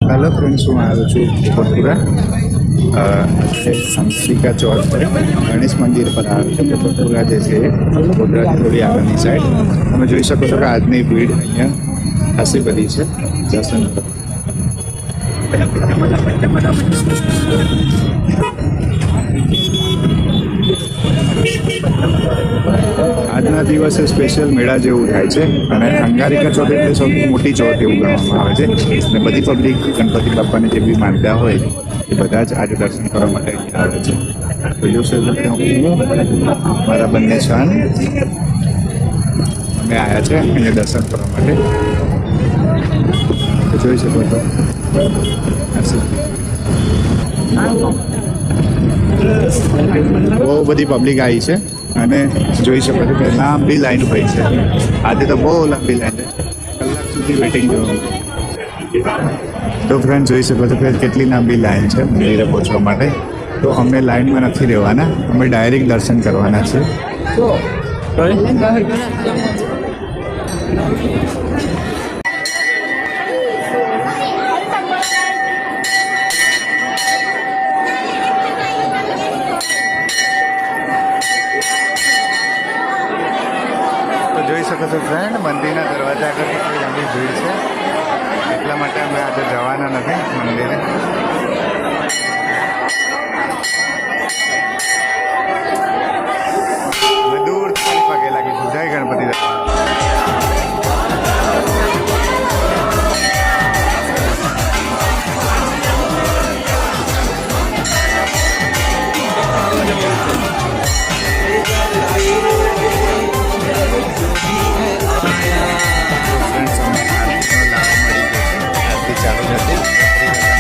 Hello friends, हूँ आयो छूँ कोटपुरा अंबिका चौक पर गणेश मंदिर पर आयो छूँ। कोटपुरा जैसे कोटपुरा थोड़ी आगळनी साइड તમે જોઈ શકો છો કે આજની ભીડ અહીંયા ખાસી બધી છે દર્શન આજના દિવસે સ્પેશિયલ મેળા જેવું થાય છે અને અંગારિકા ચોક એટલે સૌથી મોટી ચોક એવું ગણવામાં આવે છે અને બધી પબ્લિક ગણપતિ બાપાની જે બી માનતા હોય એ બધા જ આજે દર્શન કરવા માટે અહીંયા આવે છે। તો જોશે હું મારા બંને સન અમે આવ્યા છે અહીંયા દર્શન કરવા માટે। તો જોઈ શકો છો બહુ બધી પબ્લિક આવી છે અને જોઈ શકો છો કે લાંબી લાઈન હોય છે। આજે તો બહુ લાંબી લાઈન છે, કલાક સુધી વેઇટિંગ જોવાનું। તો ફ્રેન્ડ જોઈ શકો છો કે કેટલી લાંબી લાઈન છે મંદિરે પહોંચવા માટે। તો અમે લાઈનમાં નથી રહેવાના, અમે ડાયરેક્ટ દર્શન કરવાના છે। જોઈ શકો છો ફ્રેન્ડ, મંદિરના દરવાજા આગળ કેટલી લાંબી ભીડ છે, એટલા માટે અમે આજે જવાના નથી મંદિરે। દૂરથી પગે લાગીશું। જય ગણપતિ દાદા। ચાલુ હતી